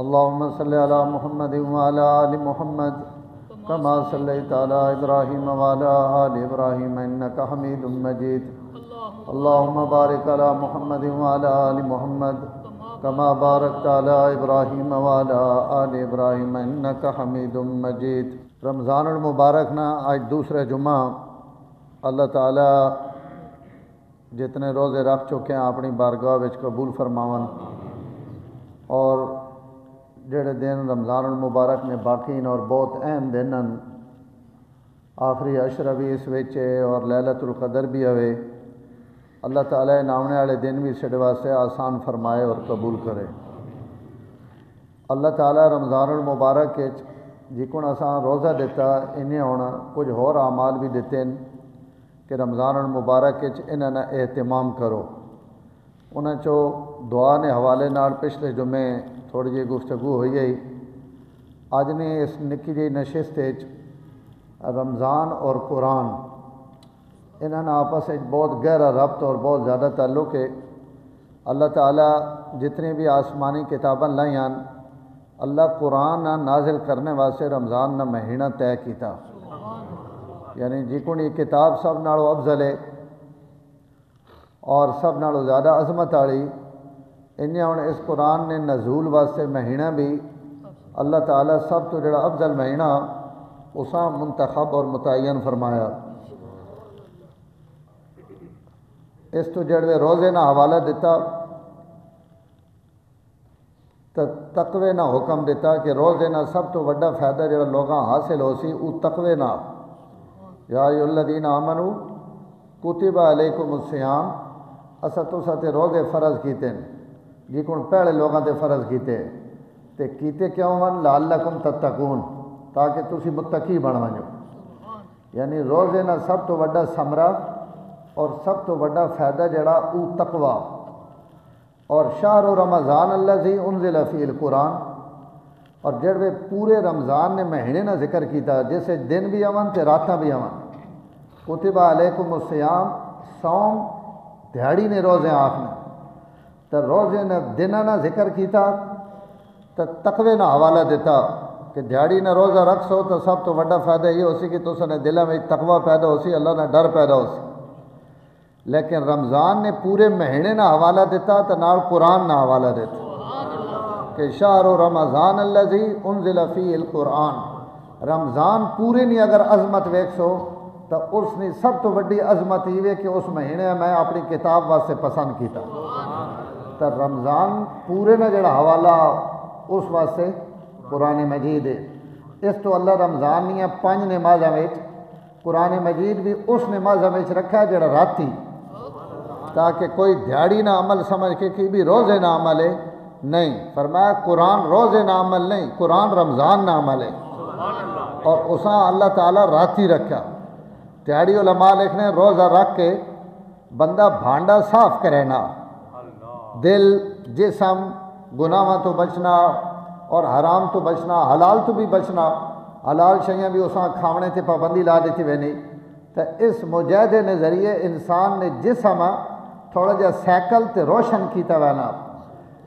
اللهم صل على محمد وعلى آل محمد كما صليت على إبراهيم وعلى آل إبراهيم إنك حميد مجيد اللهم بارك على محمد وعلى آل محمد كما باركت على إبراهيم وعلى آل إبراهيم إنك حميد مجيد۔ رمضان المبارک نا آج دوسرا جمعہ اللہ تعالیٰ جتنے روزے رکھ چکے ہیں اپنی بارگاہ وچ قبول فرماون، اور جڑے دن رمضان المبارک میں باقی ہیں اور بہت اہم دن ہیں، آخری عشرہ بھی اس وچ ہے اور لیلۃ القدر بھی ہوئے، اللہ تعالیٰ ان آنے والے دن بھی سڈے واسطے آسان فرمائے اور قبول کرے۔ اللہ تعالیٰ رمضان المبارک جکن اساں روزہ دیتا انہیں ہونا کچھ اور اعمال بھی دیتے ہیں کہ رمضان المبارک انہاں نے اہتمام کرو۔ انہاں چو دعا نے حوالے نال پچھلے جمعے تھوڑی جی گفتگو ہوئی ہے، اج نے اس نکی جی نشست رمضان اور قرآن انہاں نے آپس میں بہت گہرا ربط اور بہت زیادہ تعلق ہے۔ اللہ تعالیٰ جتنی بھی آسمانی کتاباں لائیں اللہ قرآن نازل کرنے واسطے رمضان نہ مہینہ طے کیتا، یعنی جیکن یہ کتاب سب نالوں افضل ہے اور سب نالوں زیادہ عظمت والی، انہیں ہوں اس قرآن نے نزول واسطے مہینہ بھی اللہ تعالیٰ سب تو جڑا افضل مہینہ اساں منتخب اور متعین فرمایا۔ اس تو جڑے روزے نہ حوالہ دیتا تو تقوی نہ حکم دیتا کہ روزے نہ سب تو بڑا فائدہ جڑا لوگاں حاصل ہو سی وہ تقوی نہ، یا ایھا الذین آمنوا کتب علیکم الصیام، اسا تساں تے روزے فرض کیتے ہیں جیکن پہلے لوگاں تے فرض کیتے تے کیتے کیوں ون لعلکم تتقون، تاکہ تسی متقی بن ونجو۔ یعنی روزے نہ سب تو بڑا ثمرہ اور سب تو بڑا فائدہ جڑا او تقوی، اور شہر رمضان الذی انزل فیہ القرآن، اور جڑے پورے رمضان نے مہینے نہ ذکر کیتا جیسے دن بھی آون تے راتاں بھی آون۔ کتب علیکم الصیام، صوم دیہڑی نے روزے آکھنے تو روزے نے دنہ نہ ذکر کیتا تو تقوی نہ حوالہ دیتا کہ دیہڑی نہ روزہ رکھ سو تو سب تو بڑا فائدہ یہ ہو سی کہ تس نے دل میں تقوی پیدا ہو سی، اللہ نے ڈر پیدا ہو سی۔ لیکن رمضان نے پورے مہینے نہ حوالہ دیتا تو نال قرآن نہ حوالہ دیتا کہ شہر رمضان الذی انزل فیہ القرآن، رمضان پورے نہیں اگر عظمت ویکھ سو تو اس نے سب تو بڑی عظمت یہ کہ اس مہینے میں اپنی کتاب واسطے پسند کیتا، تو رمضان پورے نہ جڑا حوالہ اس واسطے قرآن مجید ہے۔ اس تو اللہ رمضان نہیں 5 نمازاں وچ قرآن مجید بھی اس نمازاں وچ رکھا جڑا راتی، تاکہ کوئی دیہڑی نہ عمل سمجھ کے کہ بھی روزے نہ عمل ہے، نہیں، فرمایا قرآن روزے نہ عمل نہیں، قرآن رمضان نہ عمل ہے، اور اساں اللہ تعالیٰ راتی رکھا۔ دیہڑی علماء لکھنے روزہ رکھ کے بندہ بھانڈا صاف کرے نا، دل جسم گناہاں تو بچنا اور حرام تو بچنا، حلال تو بھی بچنا، حلال شیاں بھی اساں کھاونے تے پابندی لا دیتی وینی، تو اس مجاہدے نے ذریعے انسان نے جسم تھوڑا جا سیکل تے روشن کیتا وینا،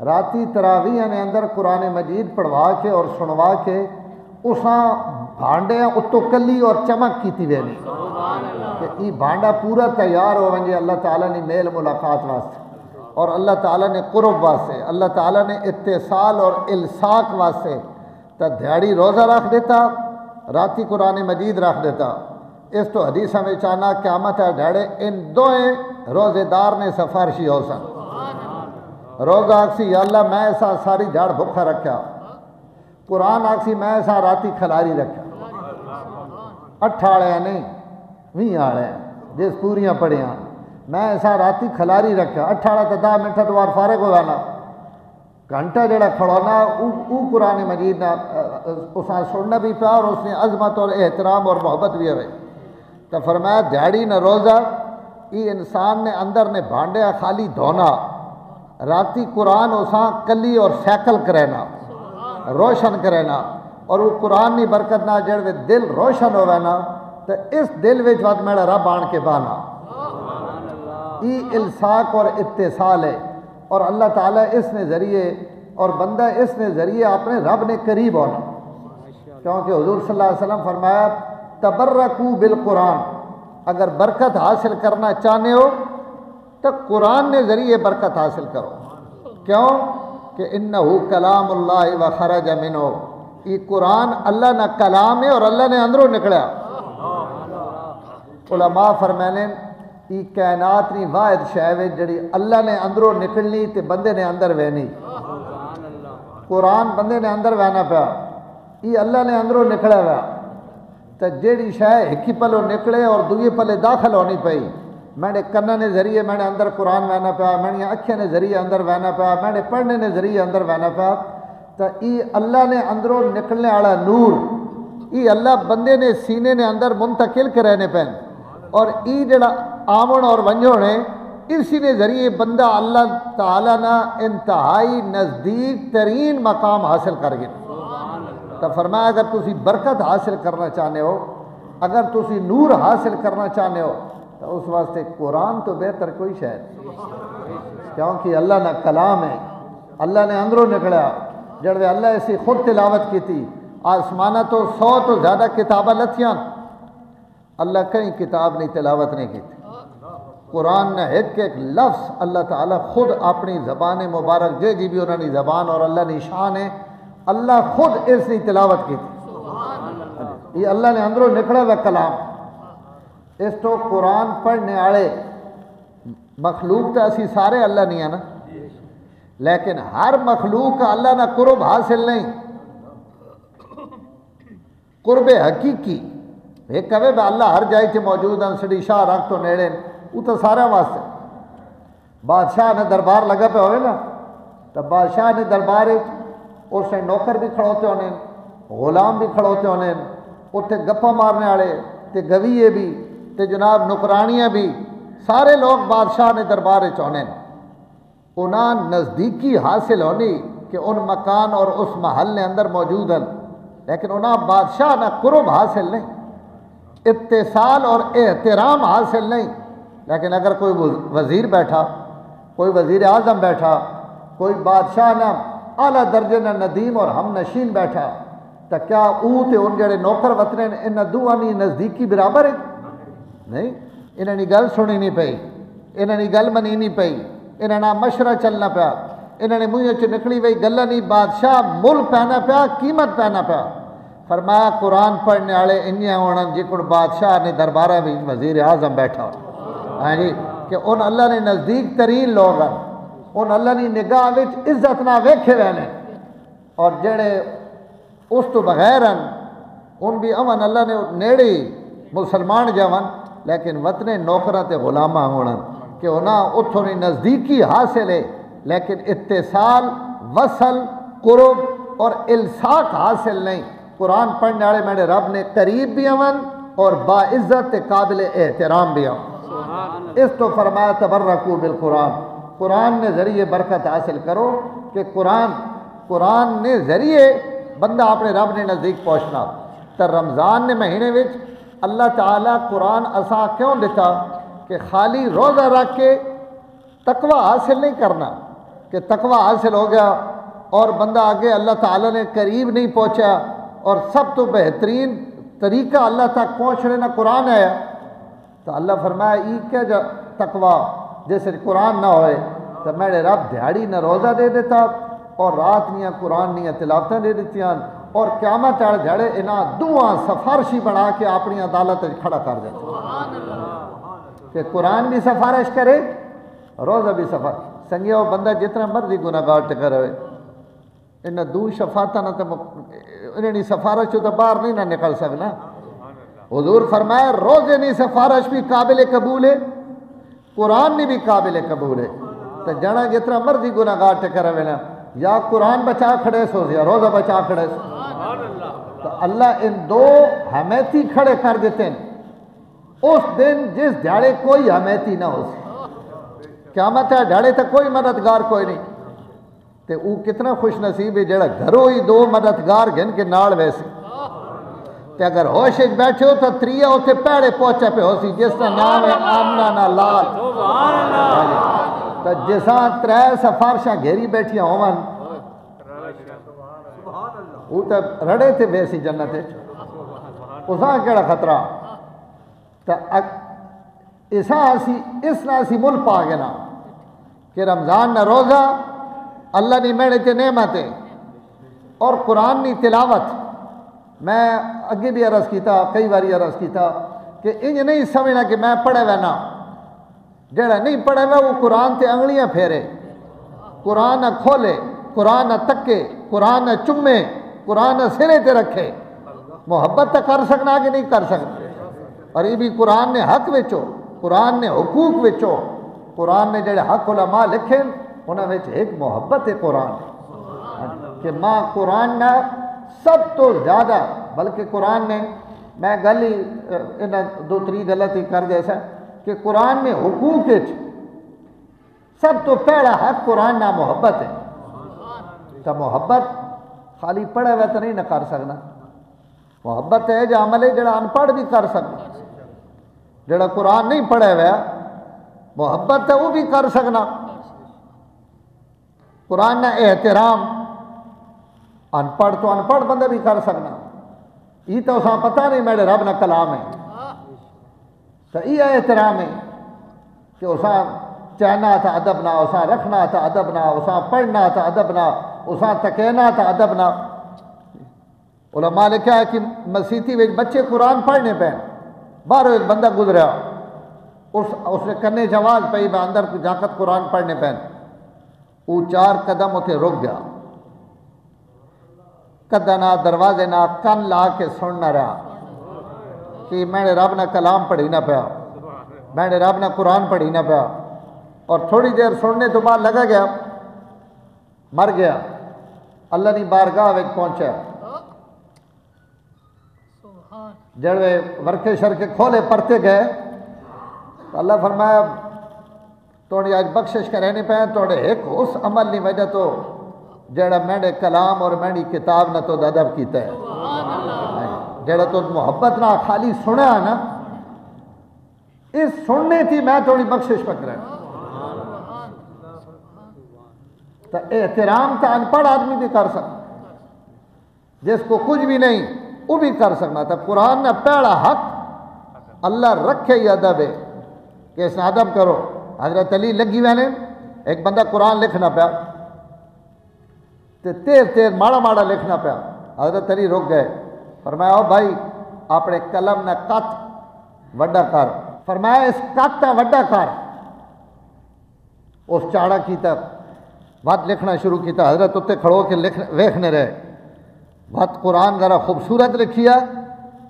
راتی تراویح نے اندر قرآن مجید پڑھوا کے اور سنوا کے اساں بھانڈے اتو کلی اور چمک کیتی وینی کہ یہ بھانڈا پورا تیار ہو ونجے اللہ تعالیٰ نے میل ملاقات واسطے، اور اللہ تعالیٰ نے قرب واسطے، اللہ تعالیٰ نے اتصال اور الساق واسطے، تو دیہڑی روزہ رکھ دیتا، راتی قرآن مجید رکھ دیتا۔ اس تو حدیث میں چاہنا قیامت ہے ڈھڑے ان دوئے روزے دار نے سفارشی ہو سن۔ روزہ آکسی یا اللہ میں ایسا ساری دھڑ بھکھا رکھا، قرآن آکسی میں ایسا راتی کھلاری رکھا، 8 آڑے نہیں 20 آڑے جس پوریاں پڑھیاں، میں ایسا راتی کھلاری رکھا، 8 آڑے تو 10 منٹ دوار فارغ ہو جانا، گھنٹہ جڑا کھڑونا او قرآن مجید نہ اساں سننا بھی پیا اور اس نے عظمت اور احترام اور محبت بھی ہوئے۔ تو فرمایا دیہڑی نہ روزہ یہ انسان نے اندر نے بھانڈے خالی دھونا، راتی قرآن اساں کلی اور سیکل کرینا، روشن کرینا، اور وہ قرآن نہیں برکت نہ جڑے دل روشن ہوئے نا تو اس دل وچ وقت میرا رب آن کے بانا، یہ الساق اور اتصال ہے، اور اللہ تعالیٰ اس نے ذریعے اور بندہ اس نے ذریعے اپنے رب نے قریب ہونا، کیونکہ حضور صلی اللہ علیہ وسلم فرمایا تبرکو بالقرآن، اگر برکت حاصل کرنا چاہتے ہو تو قرآن نے ذریعے برکت حاصل کرو۔ کیوں کہ انہو کلام اللہ و خرج منہ، یہ قرآن اللہ نہ کلام ہے اور اللہ نے اندروں نکلا۔ علماء فرمانے یہ کائنات نہیں واحد شے ہے جڑی اللہ نے اندروں نکلنی تے بندے نے اندر وہنی۔ قرآن بندے نے اندر وہنا پیا، یہ اللہ نے اندروں نکلا ہوا، تو جیڑی شے ایک ہی پلو نکلے اور دوئے پلے داخل ہونی پئی، میرے کنن نے ذریعے میں نے اندر قرآن وہنا پیا، میری اکھیں نے ذریعے اندر وہنا پیا، میرے پڑھنے نے ذریعے اندر وہنا پیا، تو یہ اللہ نے اندروں نکلنے والا نور یہ اللہ بندے نے سینے نے اندر منتقل کرنے پین، اور یہ جڑا آمن اور ونجھوڑ ہے اسی نے ذریعے بندہ اللہ تعالیٰ نہ انتہائی نزدیک ترین مقام حاصل کر گئے۔ تو فرمایا اگر تسی برکت حاصل کرنا چاہتے ہو، اگر تسی نور حاصل کرنا چاہتے ہو تو اس واسطے قرآن تو بہتر کوئی شے نہیں، کیونکہ اللہ نہ کلام ہے، اللہ نے اندروں نکلا، جڑے اللہ اسی خود تلاوت کی تھی، آسمانہ تو 100 تو زیادہ کتابیں لتھیاں، اللہ کہیں کتاب نہیں تلاوت نہیں کی تھی۔ قرآن نے ایک ایک لفظ اللہ تعالیٰ خود اپنی زبان مبارک جی بھی انہوں نے زبان اور اللہ نے شان ہے، اللہ خود اس نے تلاوت کی تھی، یہ اللہ نے اندروں نکلا ہوا کلام۔ اس تو قرآن پڑھنے والے مخلوق تو اسی سارے اللہ نہیں ہیں نا، لیکن ہر مخلوق کا اللہ نہ قرب حاصل نہیں، قرب حقیقی ایک کہے بے اللہ ہر جائے تھے موجود ہیں، سڑی شاہ رکھ تو نیڑے وہ تو سارا واسطے۔ بادشاہ نے دربار لگا پہ ہوئے نا، تو بادشاہ نے دربار اس نے نوکر بھی کھڑوتے ہونے، غلام بھی کھڑوتے ہونے، اتنے گپا مارنے والے تے گویے بھی تے جناب نکرانیاں بھی، سارے لوگ بادشاہ نے دربار چونے، انہاں نزدیکی حاصل ہونی کہ ان مکان اور اس محل نے اندر موجود ہیں، لیکن انہاں بادشاہ نہ قرب حاصل نہیں، اتصال اور احترام حاصل نہیں۔ لیکن اگر کوئی وزیر بیٹھا، کوئی وزیر اعظم بیٹھا، کوئی بادشاہ نہ اعلیٰ درجے نہ ندیم اور ہم نشین بیٹھا، تو کیا تے ان جڑے نوکر وطنے انہاں دوہاں دی نزدیکی برابر ہے؟ نہیں، انہاں دی گل سنی نہیں پئی، انہاں دی گل منی نہیں پئی، انہاں نہ مشورہ چلنا پیا، انہاں نے منہ چ نکلی وئی گلاں نہیں، بادشاہ مل پینا پیا، قیمت پینا پیا۔ فرمایا قرآن پڑھنے والے انجیاں ہونن جکڑ بادشاہ نے دربارہ بھی وزیر اعظم بیٹھا ہو، ہاں جی، کہ ان اللہ نے نزدیک ترین لوگ ہیں، ان اللہ نے نگاہ وچ عزت نہ ویکھے وینے، اور جڑے اس تو بغیر ہیں ان بھی امن اللہ نے نیڑے مسلمان جاون، لیکن وطن نوکراں تے غلاماں ہونن کہ انہاں اتھوں نے نزدیکی حاصل ہے، لیکن اتصال، وصل، قرب اور الصاق حاصل نہیں۔ قرآن پڑھنے والے میرے رب نے قریب بھی امن اور باعزت قابل احترام بھی امن۔ اس تو فرمایا تبرکو بالقرآن، قرآن نے ذریعے برکت حاصل کرو، کہ قرآن نے ذریعے بندہ اپنے رب نے نزدیک پہنچنا۔ تو رمضان نے مہینے وچ اللہ تعالیٰ قرآن اساں کیوں دیتا کہ خالی روزہ رکھ کے تقوی حاصل نہیں کرنا، کہ تقوی حاصل ہو گیا اور بندہ آگے اللہ تعالیٰ نے قریب نہیں پہنچا، اور سب تو بہترین طریقہ اللہ تک پہنچنے نہ قرآن ہے، تو اللہ فرمایا یہ کیا جو تقوی جیسے قرآن نہ ہوئے تو میرے رب دیہڑی نہ روزہ دے دیتا اور رات نیاں قرآن نیاں تلاوتیں دے دیتیاں، اور قیامت والے جھڑے انہاں دوہاں سفارشی بنا کے اپنی عدالت کھڑا کر دیتا، کہ قرآن بھی سفارش کرے، روزہ بھی سفارش۔ سنگیا وہ بندہ جتنا مرضی گناہگار ٹکر ہوئے، انہاں دو شفاعتاں نہ تو انہیں سفارش تو باہر نہیں نہ نکل سکنا۔ حضور فرمایا روزے نہیں سفارش بھی قابل قبول ہے، قرآن نہیں بھی قابل قبول ہے۔ تو جانا جتنا مرضی گناہگار ٹکر ہوئے نا، یا قرآن بچا کھڑے سو یا روزہ بچا کھڑے سو، تو اللہ ان دو حمیتی کھڑے کر دیتے ہیں اس دن جس دیہڑے کوئی حمیتی نہ ہو سی، قیامت ہے دیہڑے تک کوئی مددگار کوئی نہیں، تے وہ کتنا خوش نصیب ہے جڑا گھروں ہی دو مددگار گھن کے نال ویسے، تے اگر ہوش بیٹھے ہو تو تریہ اتنے پیڑے پہنچا پہ ہو سی، جس کا نام ہے آمنہ نہ لال، تو جساں ترے سفارشاں گھیری بیٹھیاں ہون وہ تو رڑے تھے ویسی جنت اساں کیڑا خطرہ تو اس نہ اسی مل پا گئے نا کہ رمضان نہ روزہ اللہ نے میرے تے نعمت اور قرآن کی تلاوت. میں اگے بھی عرض کیتا کئی باری عرض کیتا کہ انج نہیں سمجھنا کہ میں پڑھے ہوئے نا جڑا نہیں پڑھے ہوئے وہ قرآن تے انگلیاں پھیرے, قرآن نہ کھولے, قرآن نہ تکے, قرآن نہ چمے, قرآن نہ سرے تے رکھے. محبت تو کر سکنا کہ نہیں کر سکنا. اور یہ بھی قرآن نے حق وچو, قرآن نے حقوق وچو, قرآن نے جڑے حق علماء لکھے انہاں وچ ایک محبت ہے قرآن کہ ماں قرآن نہ سب تو زیادہ, بلکہ قرآن نے میں گل ہی انہاں دو تری غلطی کر جیسا کہ قرآن میں حقوق سب تو پہلا حق قرآن نہ محبت ہے. تو محبت خالی پڑھے ہوئے تو نہیں نہ کر سکنا. محبت ہے جو عمل ہے جڑا ان پڑھ بھی کر سکنا, جڑا قرآن نہیں پڑھے ہوئے محبت ہے وہ بھی کر سکنا. قرآن نہ احترام ان پڑھ تو ان پڑھ بندے بھی کر سکنا. یہ تو اساں پتہ نہیں میرے رب نہ کلام ہے تو یہ احترام ہے کہ اساں چہنا تھا ادب نہ, اساں رکھنا تھا ادب نہ, اساں پڑھنا تھا ادب نہ, اساں تکینا تھا ادب نہ. علماء نے کہا کہ مسیتی میں بچے قرآن پڑھنے پہ باہر ایک بندہ گزریا, اس نے کرنے جواز پہ میں اندر جاکت قرآن پڑھنے پہ وہ 4 قدم اتنے رک گیا, کدہ نہ دروازے نہ کن لا کے سننا رہا کہ میں نے رب نہ کلام پڑھی نہ پیا, میں نے رب نہ قرآن پڑھی نہ پیا. اور تھوڑی دیر سننے تو بعد لگا گیا مر گیا. اللہ نے بارگاہ وچ پہنچا, جڑے ورکے شرکے کھولے پرتے گئے تو اللہ فرمایا توڑی آج بخشش کا رہنے پہ توڑے ایک اس عمل نہیں وجہ تو جڑا میرے کلام اور میری کتاب نہ تو ادب کیتا ہے, جڑا تو محبت نہ خالی سنا نا اس سننے تھی میں تھوڑی بخشش پکڑا. تو احترام تو ان پڑھ آدمی بھی کر سکتا, جس کو کچھ بھی نہیں وہ بھی کر سکنا تھا. قرآن نے پہلا حق اللہ رکھے ہی ادب ہے کہ اس ادب کرو. حضرت علی لگی ہوئے نے ایک بندہ قرآن لکھنا پیا تیز ماڑا ماڑا لکھنا پیا. حضرت علی رک گئے, فرمایا او بھائی اپنے قلم نہ کت وڈا کر, فرمایا اس کت نہ وڈا کر. اس چاڑا کیتا بات لکھنا شروع کیتا. حضرت اتنے کھڑو کے ویکھنے رہے بات قرآن ذرا خوبصورت لکھیا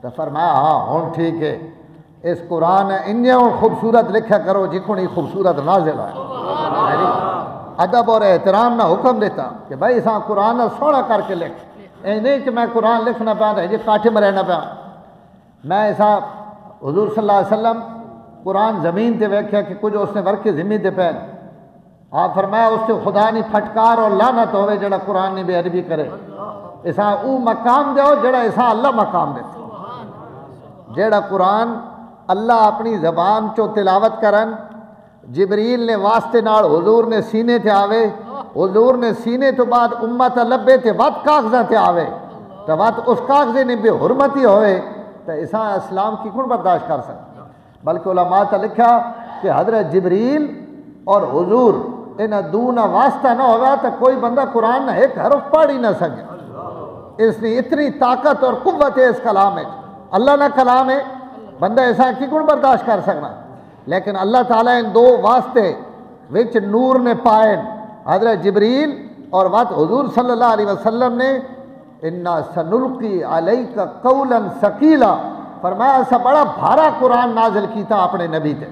تو فرمایا ہاں ہوں ٹھیک ہے, اس قرآن انہیں خوبصورت لکھا کرو جکھنی خوبصورت نازل ہے. ادب اور احترام نہ حکم دیتا کہ بھائی اساں قرآن سونا کر کے لکھ, اے نہیں کہ میں قرآن لکھنا پیا تو جی کاٹھے میں رہنا پیا. میں ایسا حضور صلی اللہ علیہ وسلم قرآن زمین تے ویکھیا کہ کچھ اس نے ورکے زمین تے پہن, آپ فرمایا اس سے خدا نہیں پھٹکار اور لعنت ہوئے جڑا قرآن نہیں بے ادبی کرے. ایسا او مقام دیو جڑا ایسا اللہ مقام دیتا. جڑا قرآن اللہ اپنی زبان چو تلاوت کرن, جبریل نے واسطے نال حضور نے سینے تے آوے, حضور نے سینے تو بعد امت لبے تے وقت کاغذہ تے آوے تو وقت اس کاغذے نے بے حرمتی ہوئے تو ایسا اسلام کی کون برداشت کر سکتا. بلکہ علماء تا لکھا کہ حضرت جبریل اور حضور انہیں دونا واسطہ نہ ہوگا تو کوئی بندہ قرآن نہ ایک حرف پڑھ ہی نہ سکے. اس نے اتنی طاقت اور قوت ہے اس کلام ہے, اللہ نہ کلام ہے, بندہ ایسا کی کون برداشت کر سکنا. لیکن اللہ تعالیٰ ان دو واسطے وچ نور نے پائے, حضرت جبریل اور وقت حضور صلی اللہ علیہ وسلم نے انا سنلقی علیک قولا ثقیلا, فرمایا ایسا بڑا بھارا قرآن نازل کیتا اپنے نبی تے.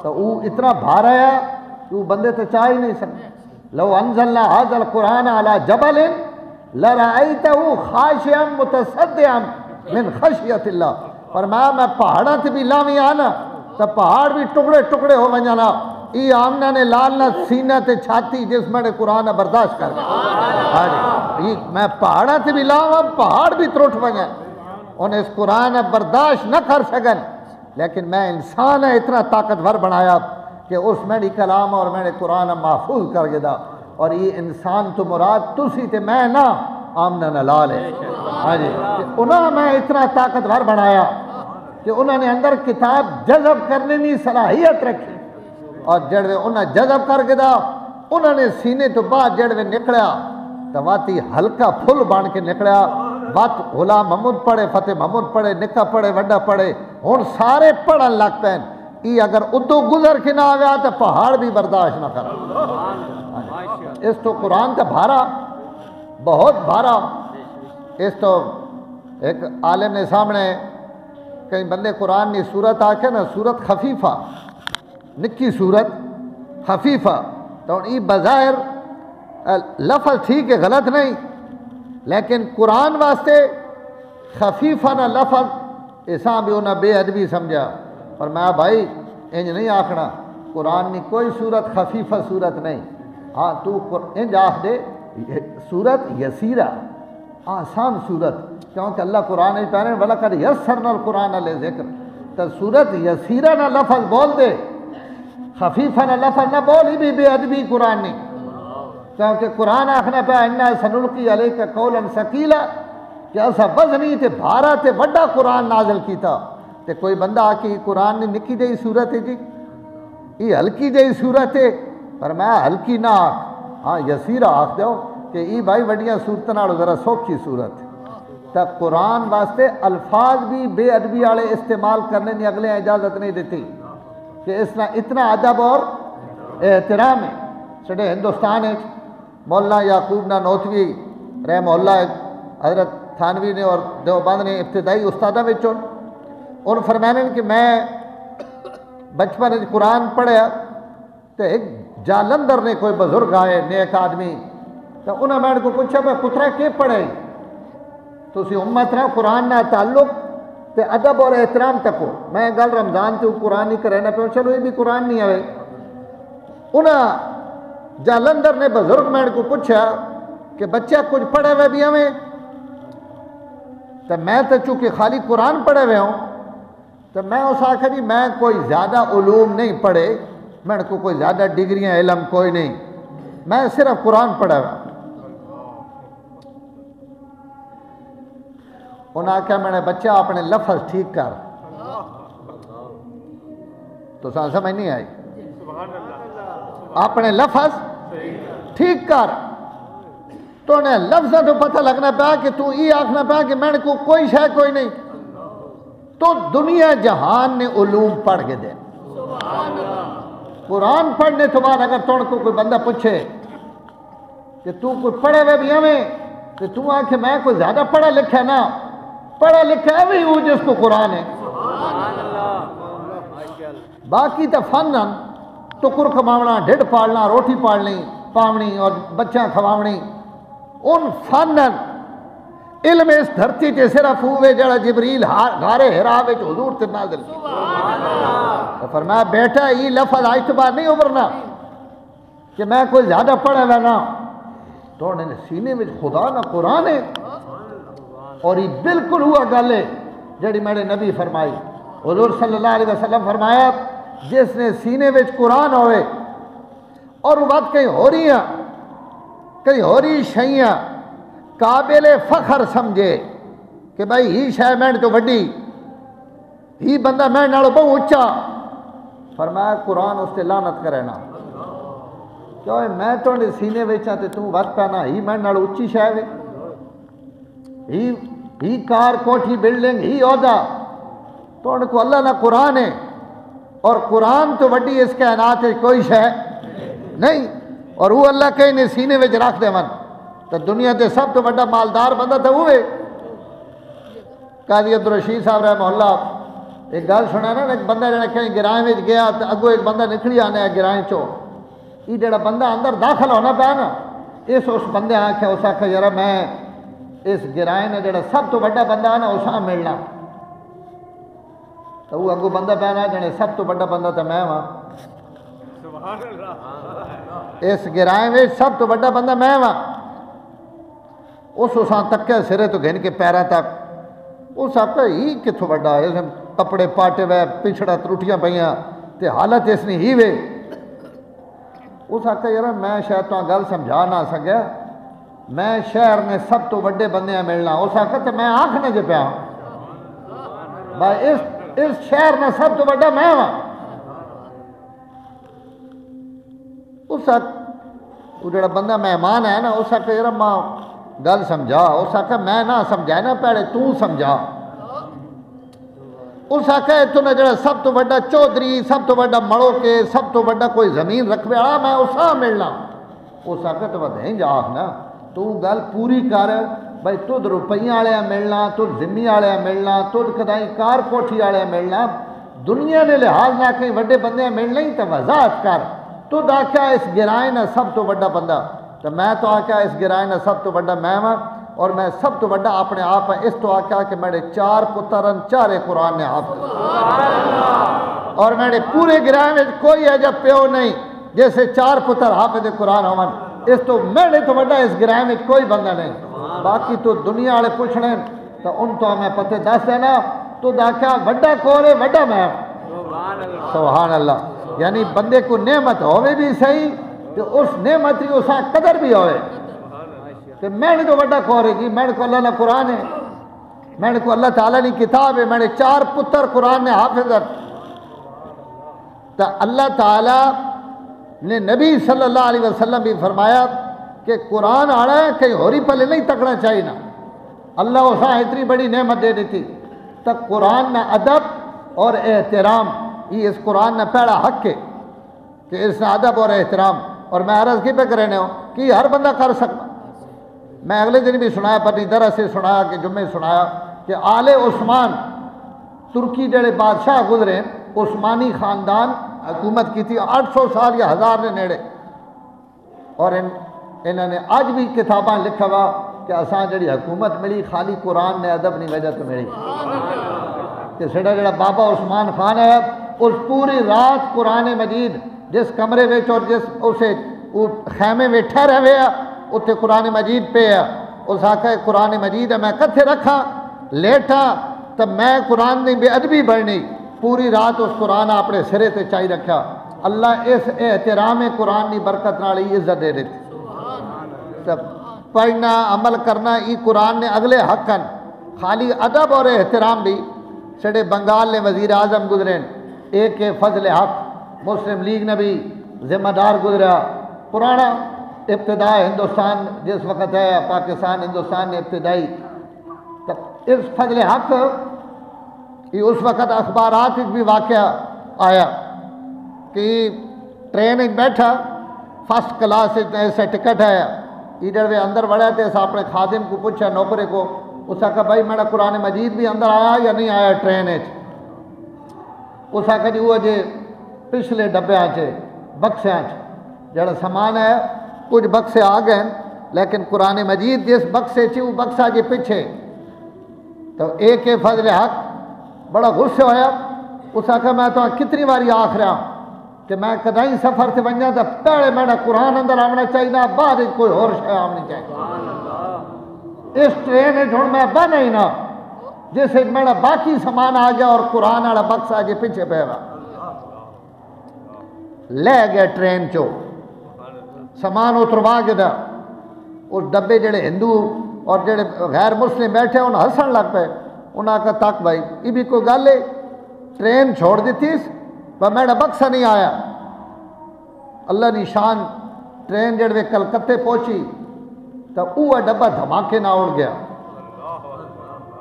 تو وہ اتنا بھارا ہے کہ وہ بندے تو چاہ ہی نہیں سکتے. لو انزلنا ھذا القرآن علی جبل لرأیتہ خاشعا متصدعا من خشیت اللہ. فرمایا میں پہاڑاں تے بھی لاویں آنا تو پہاڑ بھی ٹکڑے ٹکڑے ہو ونجانا. ای آمنہ نے لالنا سینہ تے چھاتی جس میں نے قرآن برداشت کر گیا. میں پہاڑاں تے بھی لاؤں پہاڑ بھی ترٹ ونجان, انہیں اس قرآن برداشت نہ کر سکن. لیکن میں انسان ہے اتنا طاقتور بنایا کہ اس میری کلام اور میرے قرآن محفوظ کر گیا. اور یہ انسان تو مراد تسی تے میں نہ, آمنا لال ہے. ہاں جی انہوں میں اتنا طاقتور بنایا کہ انہوں نے اندر کتاب جذب کرنے کی صلاحیت رکھی اور جڑوے انہیں جذب کر کے دا انہوں نے سینے تو بعد جڑوے نکلیا تو واتی ہلکا پھل بان کے نکلیا. وات غلام محمود پڑھے, فتح محمود پڑھے, نکا پڑھے, وڈا پڑھے, ہن سارے پڑھن لگ پین. یہ اگر ادو گزر کے نہ آیا تو پہاڑ بھی برداشت نہ کر. اس تو قرآن تو بھارا, بہت بھارا. اس تو ایک عالم نے سامنے کئی بندے قرآن کی صورت آکھے نا صورت خفیفہ, نکی صورت خفیفہ, تو یہ بظاہر لفظ ٹھیک ہے غلط نہیں, لیکن قرآن واسطے خفیفہ نہ لفظ اساں بھی انہیں بے ادبی سمجھا. اور میں بھائی انج نہیں آکھنا, قرآن کی کوئی صورت خفیفہ صورت نہیں. ہاں تو انج آکھ دے صورت یسیرہ, آسان صورت, کیونکہ اللہ قرآن پہنے وَلَقَدْ يَسَّرْنَا الْقُرْآنَ لِلذِّكْرِ, تو صورت یسیرہ نہ لفظ بول دے, خفیفہ نہ لفظ نہ بول, ہی بھی بے ادبی قرآن نہیں. کیونکہ قرآن آخنا پہ اِنَّا سَنُلْقِي عَلَيْكَ قَوْلًا ثَقِيلًا کہ ایسا وزنی تے بھارا تے وڈا قرآن نازل کیتا. تے کوئی بندہ آکی قرآن نے نکی جائی صورت ہے جی, یہ ہلکی جائی صورت ہے, پر میں ہلکی نہ آکھ, ہاں یسیرہ آکھ دو کہ یہ بھائی وڈیاں صورت نال ذرا سوکھی صورت. تا قرآن واسطے الفاظ بھی بے ادبی والے استعمال کرنے کی اگلے اجازت نہیں دیتی کہ اس میں اتنا ادب اور احترام ہے. سڈے ہندوستان ہے مولانا یعقوب نانوتوی رحمہ اللہ, حضرت تھانوی نے اور دیوبند نے ابتدائی استادہ وچوں ان فرمانے کہ میں بچپن قرآن پڑھیا تو ایک جالندر نے کوئی بزرگ آئے نیک آدمی, تو انہیں میں کو پوچھا میں پترا کے پڑھے تو اسی امت نہ قرآن نہ تعلق تے ادب اور احترام تک ہو. میں گل رمضان تے قرآن نہیں کرنا پہ, چلو یہ بھی قرآن نہیں آئے. انہیں جالندر نے بزرگ میں کو پوچھا کہ بچہ کچھ پڑھے ہوئے بھی ہمیں, تو میں تو چونکہ خالی قرآن پڑھے ہوئے ہوں, تو میں اس آخر جی میں کوئی زیادہ علوم نہیں پڑھے, میں کو کوئی زیادہ ڈگریاں علم کوئی نہیں, میں صرف قرآن پڑھا ہوا. انہوں نے کہا میں نے بچہ اپنے لفظ ٹھیک کر, تو سمجھ نہیں آئی, اپنے لفظ ٹھیک کر. تو انہیں لفظوں تو پتہ لگنا پیا کہ تو یہ آکھنا پیا کہ میں نے کو کوئی شے کوئی نہیں. تو دنیا جہان نے علوم پڑھ کے دے. قرآن پڑھنے تو بعد اگر تم کو کوئی بندہ پوچھے کہ تو کوئی پڑھے ہوئے بھی ہمیں, تو تو آکھے میں کوئی زیادہ پڑھا لکھا نہ, پڑھا لکھا ہے وہی وہ جس کو قرآن ہے. باقی تو فن ٹکر کماونا, ڈھڈ پالنا, روٹی پالنی پاونی اور بچہ کھواونی, ان فن علم اس دھرتی تے صرف ہوئے جڑا جبریل غارے حرا وچ حضور تے نازل کیتا. فرمایا بیٹا یہ لفظ آج تو بعد نہیں ابھرنا کہ میں کوئی زیادہ پڑھا ہوا نہ, تو انہوں نے سینے میں خدا نہ قرآن ہے. اور یہ بالکل ہوا گل ہے جڑی میرے نبی فرمائی. حضور صلی اللہ علیہ وسلم فرمایا جس نے سینے میں قرآن ہوئے اور وہ بات کہیں ہو رہی ہیں, کہیں ہو رہی شیئں قابل فخر سمجھے کہ بھائی ہی شے میں تو وڈی, ہی بندہ میں نالو بہت اچا, فرمایا قرآن اس سے لعنت کرے نا, کیوں میں تو سینے ویچا تے تو وقت پہنا ہی میں نالو اچھی شے وے, ہی کار کوٹھی بلڈنگ ہی عہدہ, تو ان کو اللہ نہ قرآن ہے, اور قرآن تو وڈی اس کائنات ہے کوئی شے نہیں, اور وہ اللہ کہیں نے سینے وچ رکھ دے من, تو دنیا تے سب تو بڑا مالدار بندہ تھا ہوئے. قاضی عبدالرشید صاحب رحمہ اللہ ایک گل سنا نا, ایک بندہ جڑا کہیں گرائیں وچ گیا تو اگو ایک بندہ نکلی آنا ہے گرائیں چو, یہ جڑا بندہ اندر داخل ہونا پیا نا, اس بندے آکھیا اس آکھیا یار میں اس گرائیں نے جڑا سب تو بڑا بندہ ہے نا اس آ ملنا, تو وہ اگو بندہ پہنا جڑے سب تو بڑا بندہ تو میں ہاں, اس گرائیں میں سب تو بڑا بندہ میں ہاں. اس تکیا سرے تو گھن کے پیروں تک, اس آتا ہی کتوں بڑا ہے, کپڑے پاٹے ہوئے پچھڑا تروٹیاں پئیاں تے حالت اس نے ہی وے. اس آتا یار میں شاید تو گل سمجھا نہ سکیا, میں شہر میں سب تو وڈے بندے ملنا، اس آخر میں آنکھنے جو پیا بھائی اس شہر میں سب تو وڈا میں ہاں۔ اس وہ جڑا بندہ مہمان ہے نا، اس آخر یار ماں گل سمجھا، اس آخر میں نہ سمجھا نا پہلے تو سمجھا۔ اس آخر تو نے جڑا سب تو وڈا چودھری، سب تو وڈا مڑو کے، سب تو وڈا کوئی زمین رکھوے والا میں اسا ملنا۔ اس آخر تو بدیں جا آخنا تو گل پوری کر بھائی، تجھ روپیے والے ملنا، تجھ ذمی والے ملنا، تجھ کدائی کار کوٹھی والے ملنا، دنیا نے لحاظ نہ کہیں وڈے بندے ملنا ہی تو وضاحت کر۔ تو آخیا اس گرائے نہ سب تو وڈا بندہ، تو میں تو آخیا اس گرائے نہ سب تو وڈا میں ہاں، اور میں سب تو وڈا اپنے آپ اس تو آخیا کہ میرے 4 پترن 4 قرآن نے حافظ، اور میرے پورے گرائے میں کوئی ایجا پیو نہیں جیسے 4 پتر حافظ قرآن ہون، اس تو میرے تو وڈا اس گرائے میں کوئی بندہ نہیں۔ باقی تو دنیا والے پوچھنے تو ان تو ہمیں پتہ دس دینا، تو آخیا وڈا کون ہے؟ وڈا میں۔ سبحان اللہ، یعنی بندے کو نعمت ہوئے بھی صحیح تو اس نعمت کی اسا قدر بھی ہوئے کہ میں نے تو وڈا کون ہے جی، میں نے کو اللہ نے قرآن ہے، میں نے کو اللہ تعالیٰ نے کتاب ہے، میں نے 4 پتر قرآن نے حافظ ہے۔ تو اللہ تعالیٰ نے نبی صلی اللہ علیہ وسلم بھی فرمایا کہ قرآن آ رہا ہے کہیں ہوری پلے نہیں تکنا چاہیے نا، اللہ اسا اتنی بڑی نعمت دے دیتی۔ تو قرآن نہ ادب اور احترام، یہ اس قرآن نے پہلا حق ہے کہ اس نے ادب اور احترام، اور میں عرض کی پہ کرنے ہوں کہ ہر بندہ کر سکتا۔ میں اگلے دن بھی سنایا، پتنی درس سے سنایا کہ جمعے سنایا کہ آل عثمان ترکی جڑے بادشاہ گزرے، عثمانی خاندان حکومت کی تھی 800 سال یا 1000 نے نیڑے، اور انہوں نے آج بھی کتاباں لکھا ہوا کہ اساں جڑی حکومت ملی خالی قرآن نے ادب نہیں وجہ تو ملی، کہ سڑا جڑا بابا عثمان خان ہے اس پوری رات قرآن مجید جس کمرے میں اور جس اسے خیمے میں ٹھہرے ہوئے اتنے قرآن مجید پہ ہے، اس آخر قرآن مجید ہے میں کتھے رکھا لیٹا تو میں قرآن نے بے ادبی بڑھنی، پوری رات اس قرآن اپنے سرے تے چاہی رکھا۔ اللہ اس احترام قرآن کی برکت نال ہی عزت دے دیتی۔ پڑھنا عمل کرنا یہ قرآن نے اگلے حق ہیں، خالی ادب اور احترام بھی۔ سڑے بنگال نے وزیر اعظم گزرے، ایک فضل حق مسلم لیگ نے بھی ذمہ دار گزرا، پرانا ابتدا ہندوستان جس وقت ہے پاکستان ہندوستان نے ابتدائی، اس فضل حق یہ اس وقت اخبارات بھی واقعہ آیا کہ ٹرین بیٹھا فرسٹ کلاس ایسا ٹکٹ ہے، ادھر وہ اندر بڑھا تھے، اپنے خادم کو پوچھا نوکرے کو، اس نے کہا بھائی میرا قرآن مجید بھی اندر آیا یا نہیں آیا ٹرین؟ اس نے کہا جی وہ جی پچھلے ڈبیاں بکسیاں جڑا سامان ہے کچھ بکسے آ گئے، لیکن قرآن مجید جس بکسے وہ بکسا جی پیچھے۔ تو ایک فضل حق بڑا غصے ہویا، اس نے کہا میں تو کتنی باری آخ رہا کہ میں کدائی سفر سے بن جا تو پہلے میرا قرآن اندر آنا چاہیے، بعد کوئی اور شے آنی چاہیے۔ اس ٹرین ہوں میں بن ہی نہ جس میرا باقی سامان آ گیا اور قرآن والا بکسا جی پیچھے پہ گا، لے گیا ٹرین چو سامان اتروا کے دا، اس ڈبے جڑے ہندو اور جڑے غیر مسلم بیٹھے انہوں ہسن لگ پے، انہوں نے کہا تک بھائی یہ بھی کوئی گل ہے، ٹرین چھوڑ دیتی پر میرا بکسا نہیں آیا۔ اللہ کی شان ٹرین جڑے کلکتے پہنچی تو وہ ڈبا دھماکے نہ اڑ گیا،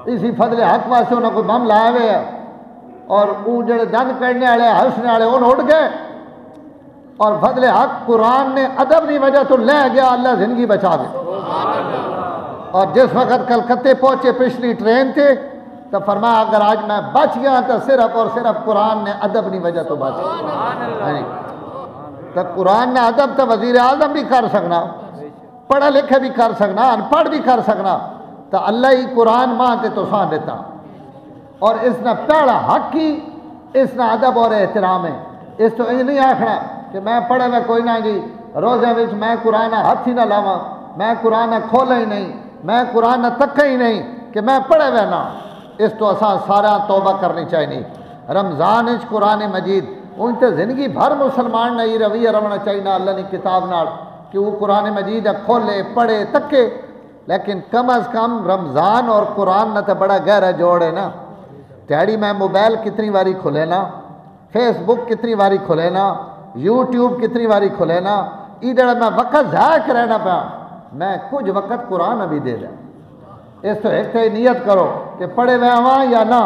اسی فضل حق واسطے انہوں نے کوئی بم لایا ہوئے ہے، اور وہ جڑے دند کرنے والے ہنسنے والے انہوں اڑ گئے، اور فضل حق قرآن نے ادب کی وجہ تو لے گیا، اللہ زندگی بچا دے۔ اور جس وقت کلکتے پہنچے پچھلی ٹرین تھے تو فرمایا اگر آج میں بچ گیا تو صرف اور صرف قرآن نے ادب کی وجہ تو بچ گیا۔ تو قرآن نے ادب تو وزیر اعظم بھی کر سکنا، پڑھا لکھے بھی کر سکنا، ان پڑھ بھی کر سکنا، تو اللہ ہی قرآن ماں تے تو سان دیتا، اور اس نے پہلا حق کی اس نے ادب اور احترام ہے۔ اس تو یہ نہیں آخنا کہ میں پڑھے میں کوئی نہ جی روزے وچ میں قرآن ہاتھ ہی نہ لاواں، میں قرآن کھولا ہی نہیں، میں قرآن تکا ہی نہیں کہ میں پڑھے ہوئے نہ۔ اس تو اساں سارا توبہ کرنی چاہیے۔ رمضان قرآن مجید ان تے زندگی بھر مسلمان نے یہ رویہ رہنا چاہیے اللہ نے کتاب نال کہ وہ قرآن مجید کھولے پڑھے تکے، لیکن کم از کم رمضان اور قرآن نہ تو بڑا گہرا جوڑ ہے نا۔ تیاری میں موبائل کتنی باری کھلے نا، فیس بک کتنی باری کھلے نا، یوٹیوب کتنی باری کھلے نا، ادھر میں وقت ضائع کرنا پیا، میں کچھ وقت قرآن ابھی دے دیں۔ اس تو ایک تو نیت کرو کہ پڑھے ہوئے ہواں یا نہ،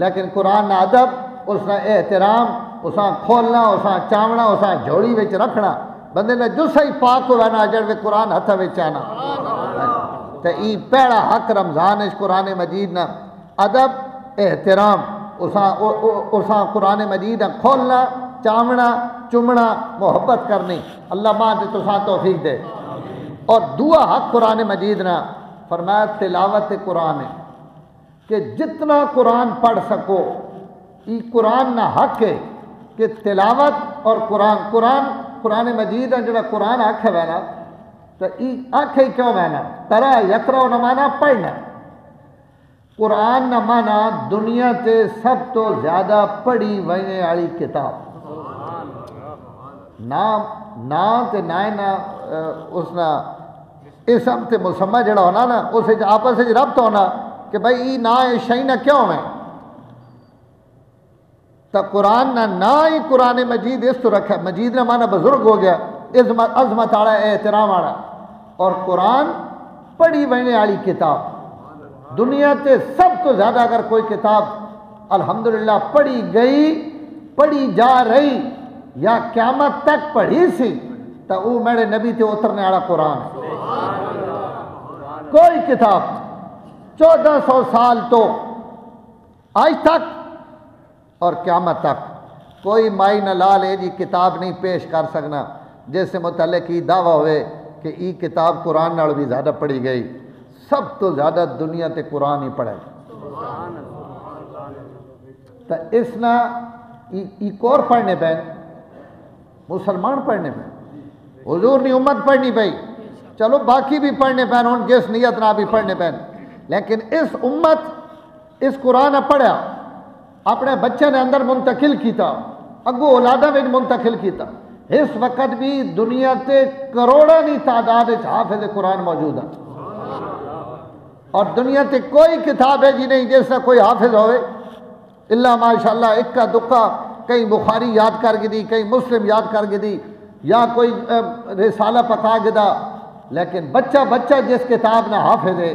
لیکن قرآن نہ ادب، اس کا احترام، اساں کھولنا، اساں چاونا، اساں جھوڑی وچ رکھنا، بندے نے جو صحیح پاک ہوا نا جڑ وے قرآن ہتھ وچ آنا۔ تو ای پہلا حق رمضان اس قرآن مجید نا ادب احترام، اساں قرآن مجید کھولنا، چاونا، چمنا، محبت کرنی۔ اللہ ماں دے تساں توفیق دے۔ اور دعا حق قرآن مجید نا فرمایا تلاوت قرآن ہے کہ جتنا قرآن پڑھ سکو، ای قرآن نہ حق ہے کہ تلاوت اور قرآن مجید جڑا قرآن آکھے وینا تو ای آکھے کیوں وینا ترا یقرأ نہ مانا پڑھنا، قرآن نہ مانا دنیا تے سب تو زیادہ پڑھی وینے والی کتاب، نام تے نائنا اس نا اسم تے مسمہ جڑا ہونا نا اسے آپس سے ربط ہونا کہ بھائی ای نا شئی نہ کیوں ہے، تو قرآن نہ ہی قرآن مجید اس تو رکھا، مجید نہ مانا بزرگ ہو گیا، عظمت آڑا احترام آڑا، اور قرآن پڑھی وینے والی کتاب، دنیا تے سب تو زیادہ اگر کوئی کتاب الحمدللہ پڑھی گئی، پڑھی جا رہی یا قیامت تک پڑھی سی تو وہ میرے نبی تے اترنے والا قرآن ہے۔ کوئی کتاب 1400 سال تو آج تک اور قیامت تک کوئی مائی نہ لال ہے جی کتاب نہیں پیش کر سکنا جس سے متعلق یہ دعویٰ ہوئے کہ یہ کتاب قرآن نال بھی زیادہ پڑھی گئی، سب تو زیادہ دنیا تے قرآن ہی پڑھے۔ تو اس نا ایک اور پڑھنے پہ مسلمان پڑھنے پہ حضور نے امت پڑھنی پئی، چلو باقی بھی پڑھنے پہ ان جس نیت نہ بھی پڑھنے پہ، لیکن اس امت اس قرآن پڑھا اپنے بچے نے اندر منتقل کیتا، اگو اولادہ میں منتقل کیتا، اس وقت بھی دنیا تے کروڑوں کی تعداد حافظ قرآن موجود ہے، اور دنیا تے کوئی کتاب ہے جی نہیں جیسا کوئی حافظ ہوئے اللہ ماشاءاللہ اکا دکا، کئی بخاری یاد کر گئی، کئی مسلم یاد کر گئی، یا کوئی رسالہ پکا گدا، لیکن بچہ جس کتاب نہ حافظ ہے،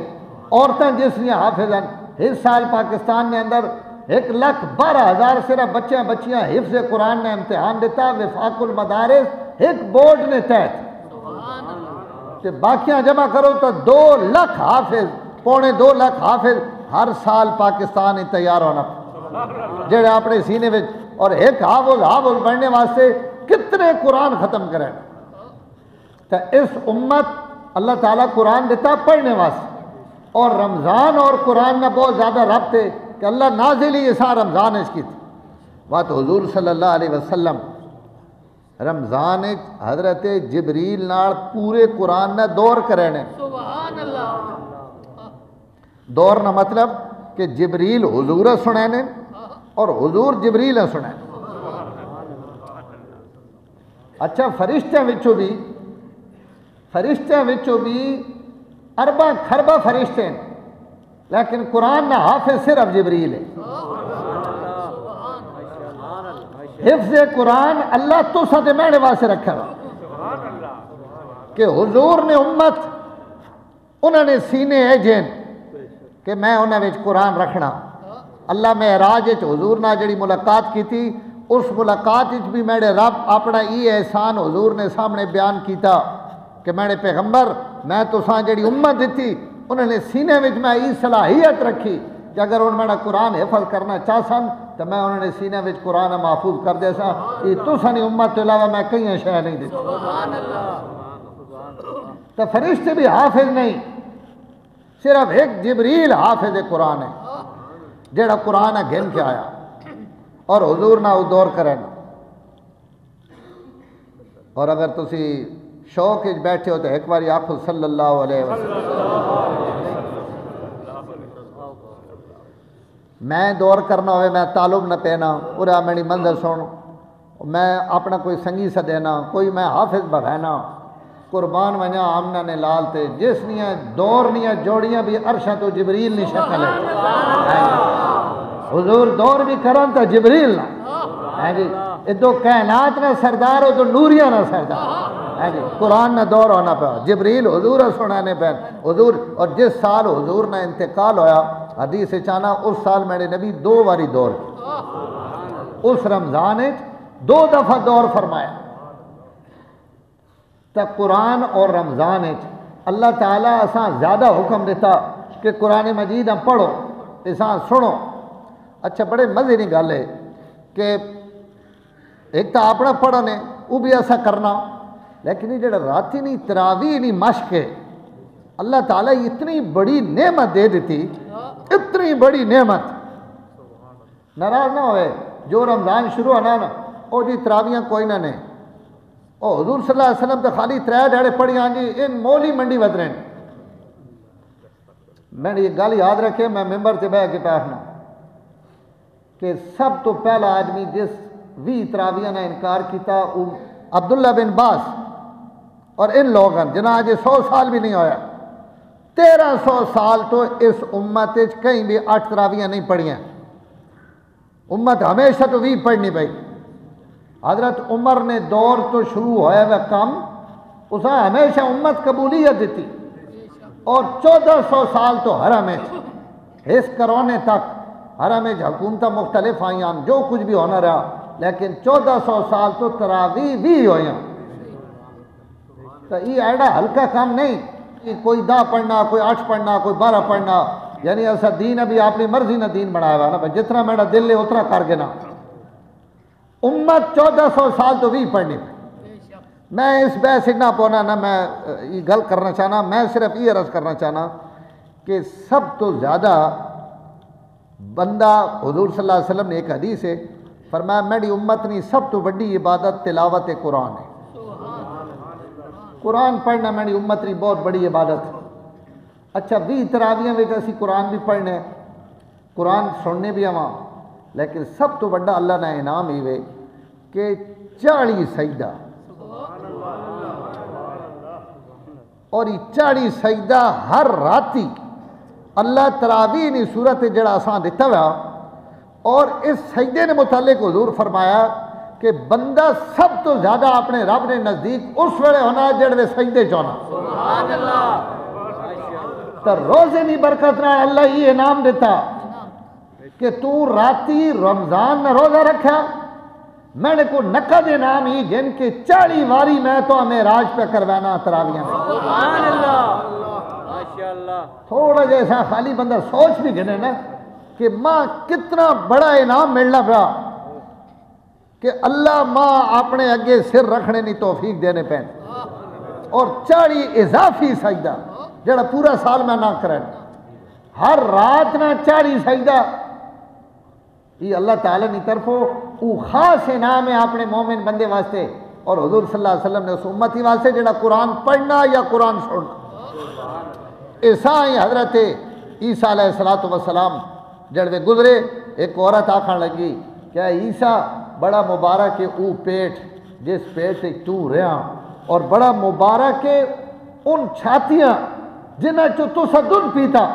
عورتیں جس نے حافظ ہیں۔ اس سال پاکستان نے اندر 1,12,000 صرف بچیاں حفظ قرآن نے امتحان دیتا، وفاق المدارس ایک بورڈ نے تحت، کہ باقیاں جمع کرو تو 2 لاکھ حافظ، 2.25 لاکھ حافظ ہر سال پاکستان ہی تیار ہونا جڑے اپنے سینے میں، اور ایک حافظ بڑھنے واسطے کتنے قرآن ختم کریں۔ تو اس امت اللہ تعالیٰ قرآن دیتا پڑھنے واسطے، اور رمضان اور قرآن میں بہت زیادہ ربط ہے کہ اللہ نازل ہی ایسا رمضان اس کی تھی بات حضور صلی اللہ علیہ وسلم رمضان حضرت جبریل نال پورے قرآن نے دور کرنے، سبحان اللہ، دور نہ مطلب کہ جبریل حضور سنینے اور حضور جبریل سنینے۔ اچھا فرشتے وچوں بھی ارباں خربہ فرشتے ہیں، لیکن قرآن نہ حافظ صرف جبریل ہے۔ حفظ قرآن اللہ تو ساتھ میرے واسے رکھا کہ حضور نے امت انہوں نے سینے ایجن کہ میں انہوں نے قرآن رکھنا۔ اللہ معراج حضور نہ جڑی ملاقات کی تھی، اس ملاقات بھی میرے رب اپنا یہ احسان حضور نے سامنے بیان کیتا کہ میرے پیغمبر میں تو ساں جڑی امت دیتی انہوں نے سینے میں یہ صلاحیت رکھی کہ اگر انہوں میرا قرآن حفظ کرنا چاہسن تو میں انہوں نے سینے میں قرآن محفوظ کر دے سا، یہ تو سانی امت تو علاوہ میں کہیں شے نہیں دیتا۔ تو فرشتے بھی حافظ نہیں، صرف ایک جبریل حافظ قرآن ہے جڑا قرآن گھن کے آیا اور حضور نہ دور کریں۔ اور اگر تسی شوق بیٹھے ہو تو ایک باری آخو صلی اللہ علیہ وسلم۔ میں دور کرنا ہوئے میں تعلق نہ پینا پورا میری منظر سن، میں اپنا کوئی سنگی سا دینا، کوئی میں حافظ بغینا، قربان ونیا آمنہ نے لال تے جس نیاں دور نیاں جوڑیاں بھی عرشہ تو جبریل نہیں شکل ہے حضور دور بھی کرن تا جبریل نہ جی ادو کائنات نہ سردار ہو تو نوریہ نہ سردار جی قرآن نہ دور ہونا پہ جبریل حضور سنانے پہ حضور اور جس سال حضور نہ انتقال ہویا حدیث چانا اس سال میرے نبی 2 باری دور کی اس رمضان 2 دفعہ دور فرمایا تا قرآن اور رمضان اللہ تعالیٰ اساں زیادہ حکم دیتا کہ قرآن مجید ہم پڑھو اساں سنو اچھا بڑے مزے نہیں گل ہے کہ ایک تو اپنا پڑھنے وہ بھی ایسا کرنا لیکن یہ جڑا راتی نہیں تراویح نہیں مشق ہے اللہ تعالیٰ اتنی بڑی نعمت دے دیتی اتنی بڑی نعمت ناراض نہ ہوئے جو رمضان شروع ہونا نا او جی تراویاں کوئی نہ نہیں او حضور صلی اللہ علیہ وسلم تو خالی 3 دھاڑے پڑھی آن جی ان مولی منڈی ود رہے میں نے یہ گل یاد رکھے میں ممبر سے بہ کے پاٹھنا کہ سب تو پہلا آدمی جس 20 تراویہ نے انکار کیتا عبداللہ بن باس اور ان لوگوں جنہاں آج 100 سال بھی نہیں ہویا 1300 سال تو اس امت کہیں بھی 8 تراویہ نہیں پڑھیاں امت ہمیشہ تو 20 پڑھنی پئی حضرت عمر نے دور تو شروع ہویا وہ کم اسا ہمیشہ امت قبولیت دیتی اور 1400 سال تو حرم اس کرونے تک حرم حکومتیں مختلف آئیں جو کچھ بھی ہونا رہا لیکن 1400 سال تو تراویح بھی ہوئیں تو یہ ایڈا ہلکا کام نہیں کہ کوئی 10 پڑھنا کوئی 8 پڑھنا کوئی 12 پڑھنا یعنی ایسا دین ابھی اپنی مرضی نہ دین بنایا ہوا نا جتنا میرا دل ہے اتنا کر کے نا امت 1400 سال تو بھی پڑھنی میں اس بحث نہ پونا نہ میں یہ گل کرنا چاہنا میں صرف یہ عرض کرنا چاہنا کہ سب تو زیادہ بندہ حضور صلی اللہ علیہ وسلم نے ایک حدیث ہے فرمایا میری امت نہیں سب تو بڑی عبادت تلاوت قرآن ہے قرآن پڑھنا میری امت نہیں بہت بڑی عبادت اچھا 20 تراویاں میں اسی قرآن بھی پڑھنے قرآن سننے بھی آواں لیکن سب تو بڑا اللہ نے انعام ہی وے کہ 40 سجدہ اور یہ 40 سجدہ ہر راتی اللہ تراویح نہیں صورت جڑا آسان دیتا ہوا اور اس سجدے نے متعلق حضور فرمایا کہ بندہ سب تو زیادہ اپنے رب نے نزدیک اس ویلے ہونا جڑے سجدے چونا سبحان اللہ تو روزے نہیں برکت نہ اللہ یہ انعام دیتا کہ تو راتی رمضان میں روزہ رکھا میں نے کو نقد انعام ہی جن کے 40 واری میں تو معراج پہ کروانا تراویاں سبحان اللہ ماشاءاللہ تھوڑا جیسا خالی بندہ سوچ بھی گنے نا کہ ماں کتنا بڑا انعام ملنا پڑا کہ اللہ ماں اپنے اگے سر رکھنے نہیں توفیق دینے پہ اور 40 اضافی سجدہ جڑا پورا سال میں نہ کریں ہر رات نہ 40 سجدہ یہ اللہ تعالیٰ نے طرفوں وہ خاص انعام ہے اپنے مومن بندے واسطے اور حضور صلی اللہ علیہ وسلم نے اس امتی واسطے جڑا قرآن پڑھنا یا قرآن سننا ایسا ہی حضرت عیسیٰ علیہ السلام جڑے گزرے ایک عورت آکھن لگی کیا عیسیٰ بڑا مبارک ہے او پیٹ جس پیٹ تو رہا اور بڑا مبارک ہے ان چھاتیاں جنہ چو تو دودھ پیتا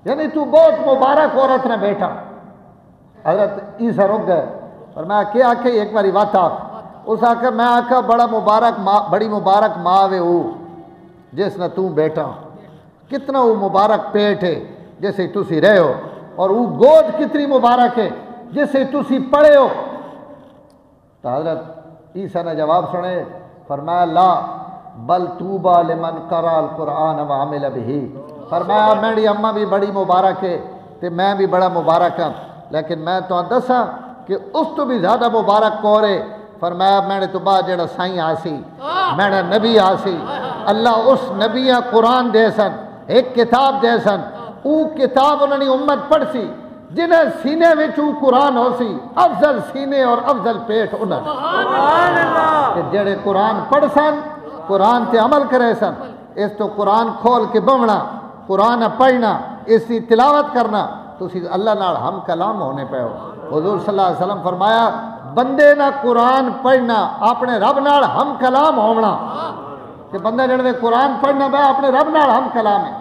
یعنی تو بہت مبارک عورت نہ بیٹھا حضرت عیسیٰ رک گئے اور میں کیا آکھے ایک باری بات اس آکھا میں آکھا بڑا مبارک بڑی مبارک ماں وے ہو جس نہ تو بیٹھا کتنا وہ مبارک پیٹ ہے جیسے تسی رہے ہو اور وہ گود کتنی مبارک ہے جیسے تسی پڑھے ہو تو حضرت عیسیٰ نے جواب سنے فرمایا لا بل توبہ لمن قرأ القرآن وعمل بہ فرمایا میری اماں بھی بڑی مبارک ہے تے میں بھی بڑا مبارک ہوں لیکن میں تو دساں کہ اس تو بھی زیادہ مبارک کورے فرمایا میں نے تو بعد جڑا سائیں آسی میں نے نبی آسی اللہ اس نبی قرآن دے سن ایک کتاب دے سن او کتاب انہوں نے امت پڑھ سی جنہیں سینے میں چو قرآن ہو سی افضل سینے اور افضل پیٹ انہوں کہ جڑے قرآن پڑھ سن قرآن تے عمل کرے سن اس تو قرآن کھول کے بمنا قرآن پڑھنا اس کی تلاوت کرنا تو اسی اللہ نال ہم کلام ہونے پہ ہو حضور صلی اللہ علیہ وسلم فرمایا بندے نہ قرآن پڑھنا اپنے رب نال ہم کلام ہونا کہ بندہ جڑے قرآن پڑھنا پہ اپنے رب نال ہم کلام ہے.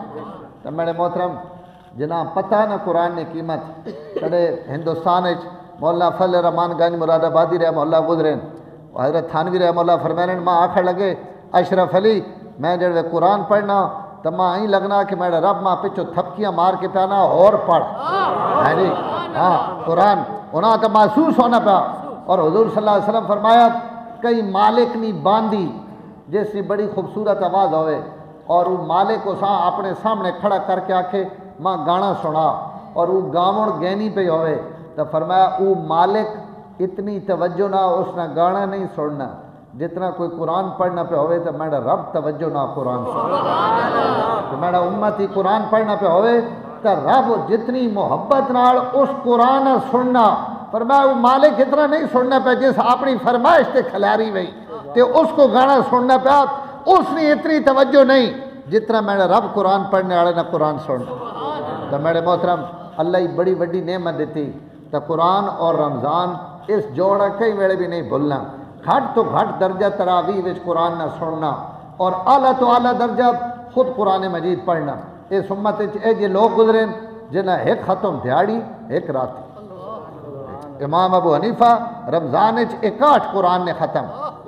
تو میرے محترم جنا پتہ نہ قرآن نے قیمت کڑے ہندوستان مولانا فضل الرحمان گنج مراد آبادی رحمہ اللہ گزرین حضرت تھانوی رحمہ اللہ فرمائن ماں آخر لگے اشرف علی میں جڑے قرآن پڑھنا تو ماں ہی لگنا کہ میرا رب ماں پچھو تھپکیاں مار کے پانا اور پڑھ ہے جی ہاں قرآن انہاں تو محسوس ہونا پیا. اور حضور صلی اللہ علیہ وسلم فرمایا کئی مالک نہیں باندھی جس کی بڑی خوبصورت آواز ہوئے اور وہ مالک کو اپنے سامنے کھڑا کر کے آکھے ماں گانا سنا اور وہ گاون گینی پہ ہوئے تو فرمایا وہ مالک اتنی توجہ نہ اس نے گانا نہیں سننا جتنا کوئی قرآن پڑھنا پہ ہوئے تو میرا رب توجہ نہ قرآن سننا تو میرا امتی قرآن پڑھنا پہ ہوئے تو رب جتنی محبت نال اس قرآن سننا فرمایا وہ مالک اتنا نہیں سننا پہ جس اپنی فرمائش تے کھلاری ہوئی تے اس کو گانا سننا پہ اس نے اتنی توجہ نہیں جتنا میرا رب قرآن پڑھنے والے نہ قرآن سننا. تو میرے محترم اللہ ہی بڑی بڑی نعمت دیتی تو قرآن اور رمضان اس جوڑا کئی ویلے بھی نہیں بھولنا. گھٹ تو گھٹ درجہ تراویح وچ قرآن نہ سننا اور اعلیٰ تو اعلیٰ درجہ خود قرآن مجید پڑھنا. اس امت یہ لوگ گزرے جنہیں ایک ختم دیہڑی ایک رات. امام ابو حنیفہ رمضان 61 قرآن نے ختم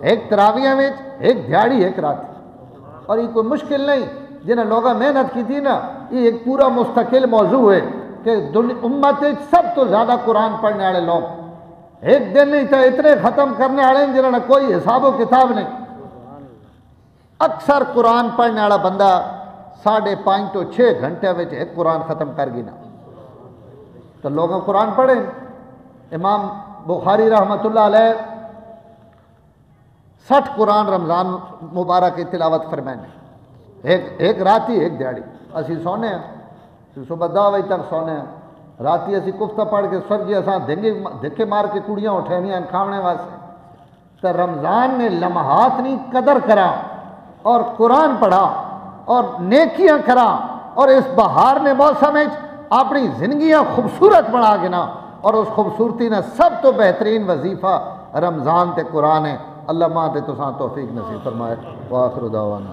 ایک تراویح میں ایک دیہڑی ایک رات. اور یہ کوئی مشکل نہیں جنہیں لوگوں محنت کی تھی نا یہ ایک پورا مستقل موضوع ہے کہ امت سب تو زیادہ قرآن پڑھنے والے لوگ ایک دن نہیں تھا اتنے ختم کرنے والے جنہوں نے کوئی حساب و کتاب نہیں. اکثر قرآن پڑھنے والا بندہ 5.5 تو 6 گھنٹے میں ایک قرآن ختم کر گنا. تو لوگوں قرآن پڑھیں. امام بخاری رحمۃ اللہ علیہ 60 قرآن رمضان مبارک کی تلاوت فرمائیں ایک راتی ایک دیہڑی. اسی سونے ہیں صبح 10 بجے تک سونے ہیں راتی اسی کفتہ پڑھ کے سر جی اساں دھکے مار کے کڑیاں اٹھینیاں کھاونے واسطے. تو رمضان نے لمحات نہیں قدر کرا اور قرآن پڑھا اور نیکیاں کرا اور اس بہار نے موسم اپنی زندگیاں خوبصورت بنا گنا اور اس خوبصورتی نے سب تو بہترین وظیفہ رمضان تے قرآن ہے. اللہ ماں تے تساں توفیق نصیب فرمائے. وآخر دعوانا